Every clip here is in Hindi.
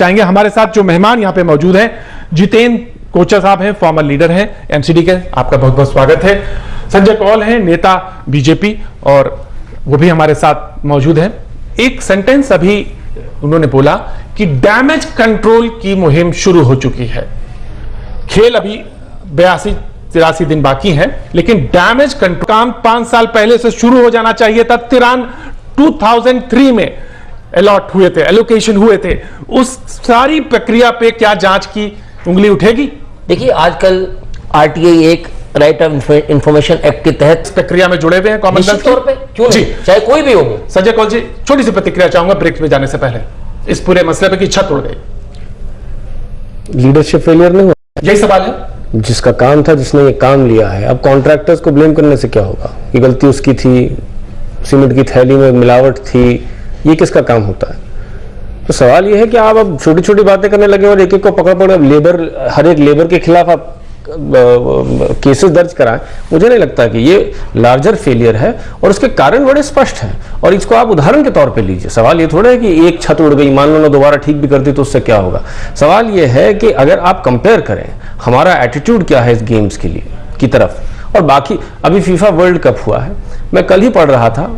चाहेंगे। हमारे साथ जो मेहमान यहाँ पे मौजूद हैं, जितेंद्र कोचर साहब हैं, फॉर्मर लीडर हैं एमसीडी के, आपका बहुत बहुत स्वागत है। संजय कौल हैं, नेता बीजेपी, और वो भी हमारे साथ मौजूद हैं। एक सेंटेंस अभी उन्होंने बोला कि डैमेज कंट्रोल की मुहिम शुरू हो चुकी है। खेल अभी 82-83 दिन बाकी हैं, लेकिन डैमेज कंट्रोल काम 5 साल पहले से शुरू हो जाना चाहिए था। 2003 में अलॉट हुए थे, एलोकेशन हुए थे, उस सारी प्रक्रिया पे क्या जांच की उंगली उठेगी? देखिए, आजकल आरटीआई एक राइट ऑफ इंफॉर्मेशन एक्ट के तहत प्रक्रिया में जुड़े हुए हैं कॉमनवेल्थ तौर पे, क्यों नहीं, चाहे कोई भी हो। संजय कौल जी, छोटी सी प्रतिक्रिया चाहूंगा ब्रेक में जाने से पहले इस पूरे मसले पे, की छत उड़ गई, लीडरशिप फेलियर नहीं हुआ, यही सवाल है। जिसका काम था, जिसने ये काम लिया है, अब कॉन्ट्रैक्टर्स को ब्लेम करने से क्या होगा? ये गलती उसकी थी, सीमेंट की थैली में मिलावट थी, ये किसका काम होता है? तो सवाल ये है कि आप अब छोटी छोटी बातें करने लगे और एक एक को पकड़ पकड़ लेबर, हर एक लेबर के खिलाफ आप केसेस दर्ज कराएं। मुझे नहीं लगता कि ये लार्जर फेलियर है, और उसके कारण बड़े स्पष्ट हैं, और इसको आप उदाहरण के तौर पे लीजिए। सवाल ये थोड़ा है कि एक छत उड़ गई, मान लो ना दोबारा ठीक भी करती तो उससे क्या होगा। सवाल ये है कि अगर आप कंपेयर करें हमारा एटीट्यूड क्या है इस गेम्स के लिए की तरफ, और बाकी अभी फीफा वर्ल्ड कप हुआ है, मैं कल ही पढ़ रहा था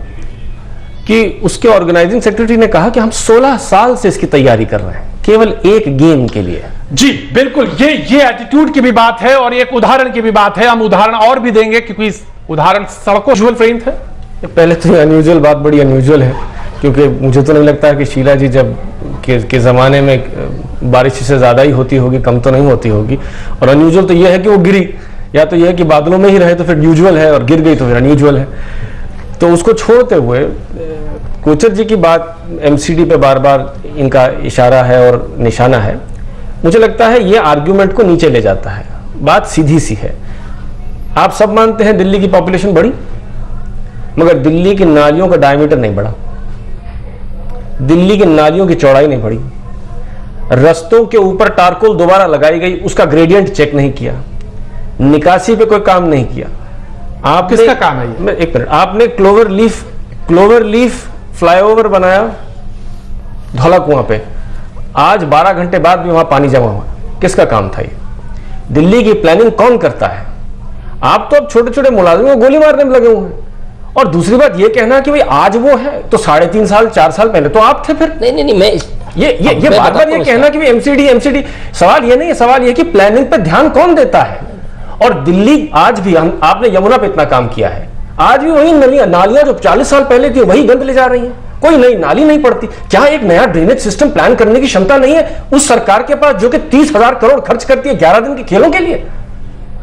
कि उसके ऑर्गेनाइजिंग सेक्रेटरी ने कहा कि हम 16 साल से इसकी तैयारी कर रहे हैं, केवल एक गेम के लिए। जी बिल्कुल, ये एटीट्यूड की भी बात है और एक उदाहरण की भी बात है। हम उदाहरण और भी देंगे, क्योंकि उदाहरण सड़कों यूजुअल फ्रेम थे। पहले तो अनयूजुअल बात बड़ी अनयूजुअल है, क्योंकि मुझे तो नहीं लगता है कि शीला जी जब के जमाने में बारिश से ज्यादा ही होती होगी, कम तो नहीं होती होगी। और अनयूजुअल तो यह है कि वो गिरी, या तो यह है कि बादलों में ही रहे तो फिर यूजुअल है, और गिर गई तो फिर अनयूजुअल है। तो उसको छोड़ते हुए कोचर जी की बात, एमसीडी पे बार बार इनका इशारा है और निशाना है, मुझे लगता है ये आर्ग्यूमेंट को नीचे ले जाता है। बात सीधी सी है, आप सब मानते हैं दिल्ली की पॉपुलेशन बढ़ी, मगर दिल्ली की नालियों का डायमीटर नहीं बढ़ा, दिल्ली की नालियों की चौड़ाई नहीं बढ़ी, रस्तों के ऊपर टारकोल दोबारा लगाई गई, उसका ग्रेडियंट चेक नहीं किया, निकासी पे कोई काम नहीं किया। आप किसका काम है ये? एक मिनट, आपने क्लोवर लीफ फ्लाईओवर बनाया धौला कुआं पे, आज 12 घंटे बाद भी वहां पानी जमा हुआ, किसका काम था ये? दिल्ली की प्लानिंग कौन करता है? आप तो अब छोटे छोटे मुलाजिमों को गोली मारने में लगे हुए हैं। और दूसरी बात ये कहना कि भाई आज वो है तो 3.5 साल 4 साल पहले तो आप थे। फिर नहीं, मैं ये बार बार ये कहना कि एमसीडी, सवाल ये नहीं है, सवाल ये कि प्लानिंग पर ध्यान कौन देता है। और दिल्ली आज भी, आपने यमुना पे इतना काम किया है, आज भी वही नालियां जो 40 साल पहले थी वही गंद ले जा रही हैं, कोई नई नाली नहीं पड़ती। क्या एक नया ड्रेनेज सिस्टम प्लान करने की क्षमता नहीं है उस सरकार के पास, जो कि 30,000 करोड़ खर्च करती है 11 दिन के खेलों के लिए?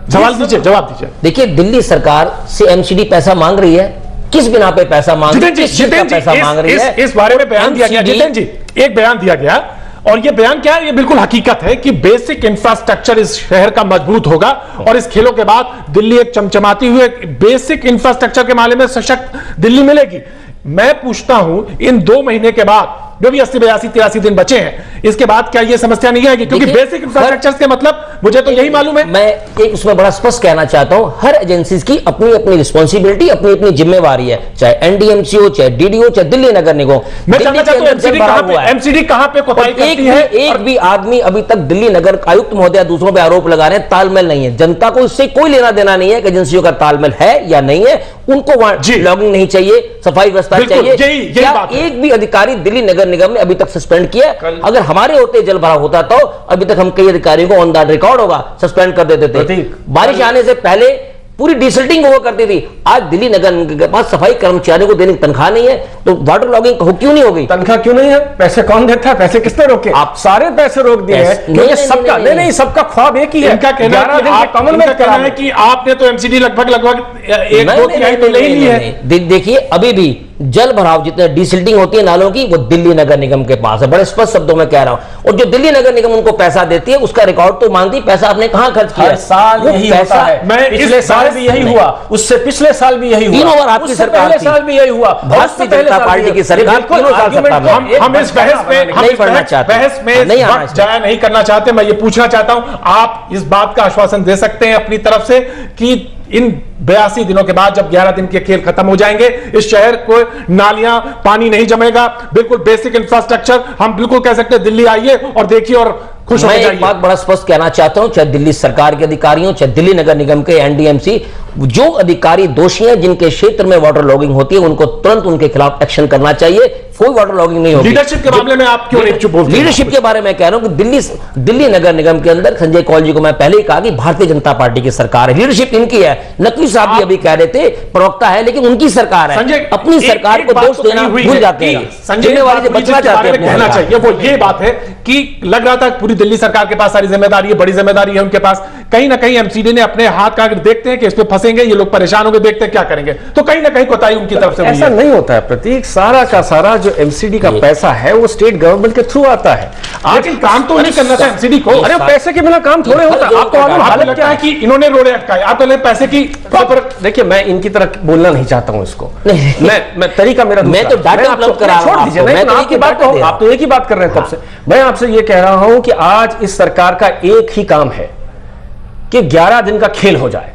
जवाब दीजिए। देखिए, दिल्ली सरकार से एमसीडी पैसा मांग रही है, किस बिना पे पैसा मांग रही है? पैसा मांग रही है, इस बारे में बयान दिया गया। जितेंद्र जी, एक बयान दिया गया, और ये बयान क्या है? ये बिल्कुल हकीकत है कि बेसिक इंफ्रास्ट्रक्चर इस शहर का मजबूत होगा, और इस खेलों के बाद दिल्ली एक चमचमाती हुई बेसिक इंफ्रास्ट्रक्चर के मामले में सशक्त दिल्ली मिलेगी। मैं पूछता हूं, इन 2 महीने के बाद जो भी 80, 82, 83 दिन बचे हैं, इसके बाद क्या ये समस्या नहीं आएगी? क्योंकि बेसिक इंफ्रास्ट्रक्चर के मतलब मुझे तो यही मालूम है। मैं एक उसमें बड़ा स्पष्ट कहना चाहता हूं, हर एजेंसीज की अपनी अपनी रिस्पॉन्सिबिलिटी, अपनी अपनी जिम्मेवारी है, चाहे एनडीएमसी हो, चाहे डीडीओ, चाहे दिल्ली नगर निगम। मैं जानना चाहता हूं एमसीडी कहां पे कोताही करती है? एक भी आदमी अभी तक दिल्ली नगर आयुक्त महोदय दूसरों पे आरोप लगा रहे हैं, तालमेल नहीं है। जनता को इससे कोई लेना देना नहीं है कि एजेंसियों का तालमेल है या नहीं है, उनको वहां लॉगिंग नहीं चाहिए, सफाई व्यवस्था चाहिए। क्या एक भी अधिकारी दिल्ली नगर निगम ने अभी तक सस्पेंड किया? अगर हमारे होते जल भरा होता तो अभी तक हम कई अधिकारियों को ऑन द रिकॉर्ड होगा सस्पेंड कर देते थे। बारिश आने से पहले पूरी डिसल्टिंग हुआ करती थी। आज दिल्ली नगर निगम के पास सफाई कर्मचारियों को देने की तनख्वाह नहीं है, तो वाटर लॉगिंग क्यों नहीं हो गई? तनख्वाह क्यों नहीं है? पैसे कौन देता है? पैसे किसने रोके? आप सारे पैसे रोक दिए हैं, क्योंकि सबका नहीं, सबका ख्वाब एक ही है। इनका कहना है कि आपने तो एमसीडी लगभग 1-2 तिहाई तो ले ली है। देखिए, अभी भी जल भराव जितने डिसिल्टिंग होती है नालों की, वो दिल्ली नगर निगम के पास है, बड़े स्पष्ट शब्दों में कह रहा हूं। और जो दिल्ली नगर निगम उनको पैसा देती है, उसका रिकॉर्ड तो मांगती, पैसा आपने कहां खर्च किया? साल यही होता है। पिछले साल भी यही हुआ, उससे पिछले साल भी यही हुआ, 3 बार आपकी सरकार साल भी यही हुआ, भारतीय जनता पार्टी की सरकार 3 साल सत्ता में। हम इस बहस में जाया नहीं करना चाहते। मैं ये पूछना चाहता हूं, आप इस बात का आश्वासन दे सकते हैं अपनी तरफ से कि इन 82 दिनों के बाद जब 11 दिन के खेल खत्म हो जाएंगे, इस शहर को नालियां, पानी नहीं जमेगा, बिल्कुल बेसिक इंफ्रास्ट्रक्चर, हम बिल्कुल कह सकते हैं दिल्ली आइए और देखिए और खुश हो जाइए। मैं एक बात बड़ा स्पष्ट कहना चाहता हूं, चाहे दिल्ली सरकार के अधिकारी हो, चाहे दिल्ली नगर निगम के एनडीएमसी, जो अधिकारी दोषी हैं जिनके क्षेत्र में वाटर लॉगिंग होती है उनको तुरंत उनके खिलाफ एक्शन करना चाहिए। कोई वाटर लॉगिंग नहीं होगी। लीडरशिप के मामले में आप क्यों नहीं चुप बोलते? लीडरशिप के बारे में कह रहा हूं कि दिल्ली नगर निगम के अंदर संजय कौल जी को मैं पहले ही कहा कि भारतीय जनता पार्टी की सरकार है, लीडरशिप इनकी है। नकवी साहब भी अभी कह रहे थे प्रवक्ता है, लेकिन उनकी सरकार है। अपनी सरकार को दोष देना भूल जाते हैं। संजय वाले बचना चाहते हैं, कहना चाहिए वो ये बात है कि लग रहा था पूरी दिल्ली सरकार के पास सारी जिम्मेदारी है, बड़ी जिम्मेदारी है उनके पास। कहीं ना कहीं एमसीडी ने अपने हाथ का देखते हैं कि इस पे फंसेंगे, ये लोग परेशान होंगे, देखते हैं क्या करेंगे, तो कहीं ना कहीं कोताही उनकी तरफ से। ऐसा नहीं होता है प्रतीक, सारा का सारा जो एमसीडी का पैसा है वो स्टेट गवर्नमेंट के थ्रू आता है। लेकिन काम तो नहीं करना था एमसीडी को। अरे पैसे के बिना काम थोड़े होता है। आपको हालत क्या है कि इन्होंने रोड़े अटकाए, आपको पैसे की। देखिए मैं इनकी तरह बोलना नहीं चाहता हूं इसको, मैं तरीका मेरा, मैं तो डाटा उपलब्ध करा रहा हूं। छोड़ दीजिए, आपकी बात तो आप तो एक ही बात कर रहे हैं तब से। मैं आपसे ये कह रहा हूं कि आज इस सरकार का एक ही काम है कि 11 दिन का खेल हो जाए।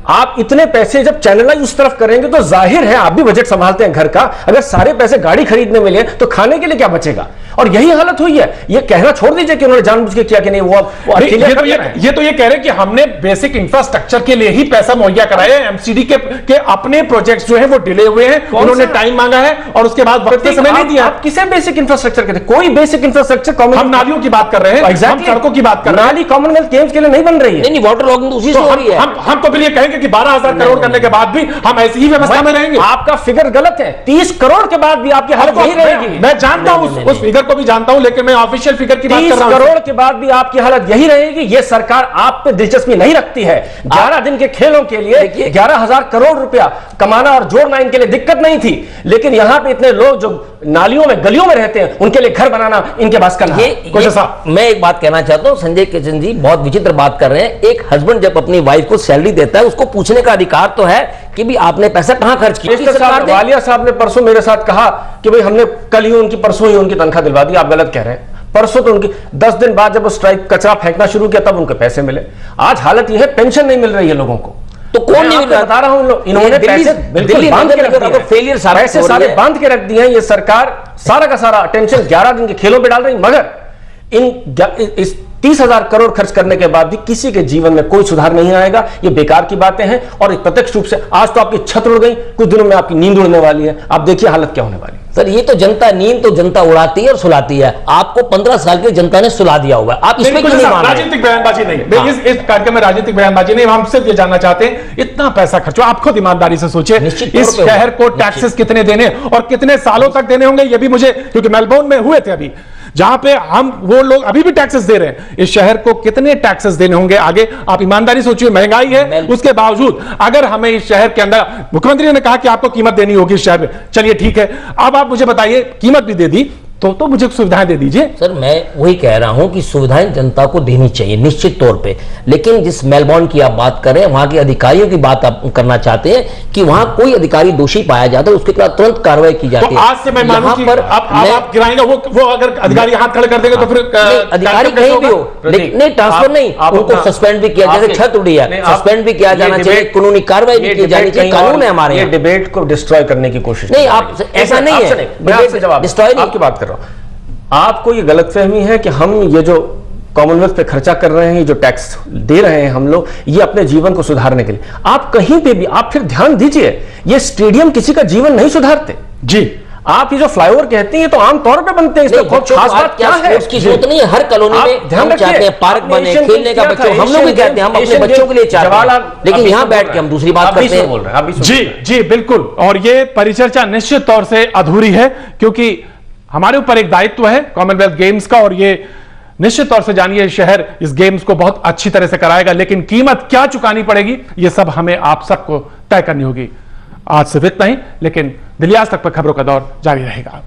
आप इतने पैसे जब चैनलाइज उस तरफ करेंगे तो जाहिर है आप भी बजट संभालते हैं घर का, अगर सारे पैसे गाड़ी खरीदने में लिए तो खाने के लिए क्या बचेगा? और यही हालत हुई है। ये कहना छोड़ दीजिए कि उन्होंने जानबूझ के किया कि नहीं, वो ये तो ये कह रहे हैं कि हमने बेसिक इंफ्रास्ट्रक्चर के लिए ही पैसा मुहैया कराया है। एमसीडी के अपने प्रोजेक्ट्स जो है वो डिले हुए हैं, उन्होंने टाइम मांगा है और उसके बाद वक्त पे समय नहीं दिया। आप किसे बेसिक इंफ्रास्ट्रक्चर कहते हैं? कोई बेसिक इंफ्रास्ट्रक्चर, हम नालियों की बात कर रहे हैं, हम सड़कों की बात कर रहे हैं। नाली कॉमनवेल्थ गेम्स के लिए नहीं बन रही है। नहीं, वाटर लॉगिंग उसी से हो रही है। हम तो फिर ये कहेंगे कि 12,000 करोड़ करने के बाद भी हम ऐसी ही व्यवस्था में रहेंगे। आपका फिगर गलत है। 30 करोड़ के बाद भी आपकी हालत यही रहेगी। मैं जानता हूं, उस फिगर को भी जानता हूं, लेकिन मैं ऑफिशियल फिगर की बात कर रहा हूं। 30 करोड़ के बाद भी आपकी हालत यही रहेगी। ये सरकार आप पे दिलचस्पी नहीं रखती है। 11 दिन के खेलों के लिए 11,000 करोड़ रुपया कमाना और जोड़ना इनके लिए दिक्कत नहीं थी, लेकिन यहां पे इतने लोग जो नालियों में गलियों में रहते हैं उनके लिए घर बनाना इनके पास का नहीं। मैं एक बात कहना चाहता हूं, संजय किशन जी बहुत विचित्र बात कर रहे हैं। एक हस्बैंड जब अपनी वाइफ को सैलरी देता है उसको पूछने का अधिकार तो है कि भी आपने पैसा कहां खर्च किया। वालिया साहब ने परसों मेरे साथ कहा कि भाई हमने कल ही उनकी, परसों ही उनकी तनख्वाह दिलवा दी। आप गलत कह रहे हैं। परसों तो उनकी 10 दिन बाद जब वो स्ट्राइक कचरा फेंकना शुरू किया तब उनके पैसे मिले। आज हालत यह है पेंशन नहीं मिल रही है लोगों को। तो कौन नहीं मिल रहा? बता रहा हूं, इन्होंने पैसे बिल्कुल बांध के रख दिए, फेलियर पैसे सारे बांध के रख दिए हैं। ये सरकार सारा का सारा अटेंशन 11 दिन के खेलों पे डाल रही, मगर इस 30,000 करोड़ खर्च करने के बाद भी किसी के जीवन में कोई सुधार नहीं आएगा। ये बेकार की बातें हैं और प्रत्यक्ष रूप से आज तो आपकी छत उड़ गई, कुछ दिनों में आपकी नींद उड़ने वाली है। आप देखिए हालत क्या होने वाली है। सर ये तो जनता, नींद तो जनता उड़ाती है और सुलाती है। आपको 15 साल की जनता ने सुला दिया होगा। आप इसमें क्यों नहीं मान रहे? राजनीतिक बयानबाजी नहीं, इस कार्यक्रम में राजनीतिक बयानबाजी नहीं। हम सिर्फ ये जानना चाहते हैं, इतना पैसा खर्चो, आप खुद ईमानदारी से सोचिए, इस शहर को टैक्सेस कितने देने और कितने सालों तक देने होंगे, ये भी मुझे, क्योंकि मेलबोर्न में हुए थे अभी, जहां पे हम वो लोग अभी भी टैक्सेस दे रहे हैं। इस शहर को कितने टैक्सेस देने होंगे आगे, आप ईमानदारी सोचिए। महंगाई है, उसके बावजूद अगर हमें इस शहर के अंदर, मुख्यमंत्री ने कहा कि आपको कीमत देनी होगी इस शहर में, चलिए ठीक है, अब आप मुझे बताइए कीमत भी दे दी तो मुझे सुविधाएं दे दीजिए। सर मैं वही कह रहा हूं कि सुविधाएं जनता को देनी चाहिए निश्चित तौर पे, लेकिन जिस मेलबोर्न की आप बात कर रहे हैं, वहां के अधिकारियों की बात आप करना चाहते हैं कि वहां कोई अधिकारी दोषी पाया जाता है उसके खिलाफ तुरंत कार्रवाई की जाती है। तो आज से मैं मानूं कि आप गिराएंगे, वो अगर अधिकारी हाथ खड़े कर देंगे तो फिर अधिकारी कहीं भी हो, नहीं ट्रांसफर नहीं, उनको सस्पेंड भी किया, जैसे छत उड़ी है सस्पेंड भी किया जाना चाहिए, कानूनी कार्रवाई भी की जानी चाहिए। कानून है हमारे, ये डिबेट को डिस्ट्रॉय करने की कोशिश नहीं, आप ऐसा नहीं है, डिस्ट्रॉय आपकी बात कर रहा हूं। आपको ये गलतफहमी है कि हम ये जो कॉमनवेल्थ पे खर्चा कर रहे हैं, जो टैक्स दे रहे हैं हम लोग, ये अपने जीवन को सुधारने के लिए। आप कहीं पे भी आप फिर ध्यान दीजिए, ये स्टेडियम किसी का जीवन नहीं सुधारते जी। आप ये जो फ्लाईओवर कहते हैं ये तो आमतौर पे बनते हैं, इसमें खास बात क्या है? उसकी जरूरत नहीं है। हर कॉलोनी में हम चाहते हैं पार्क बने, खेलने का बच्चों, हम लोग भी कहते हैं, हम अपने बच्चों के लिए चाहते हैं, लेकिन यहाँ बैठ के हम दूसरी बात करते हैं। जी जी बिल्कुल। और ये परिचर्चा निश्चित तौर से अधूरी है, क्योंकि हमारे ऊपर एक दायित्व है कॉमनवेल्थ गेम्स का, और ये निश्चित तौर से जानिए शहर इस गेम्स को बहुत अच्छी तरह से कराएगा, लेकिन कीमत क्या चुकानी पड़ेगी ये सब हमें आप सबको तय करनी होगी। आज सिर्फ इतना ही, लेकिन दिल्ली आज तक पर खबरों का दौर जारी रहेगा।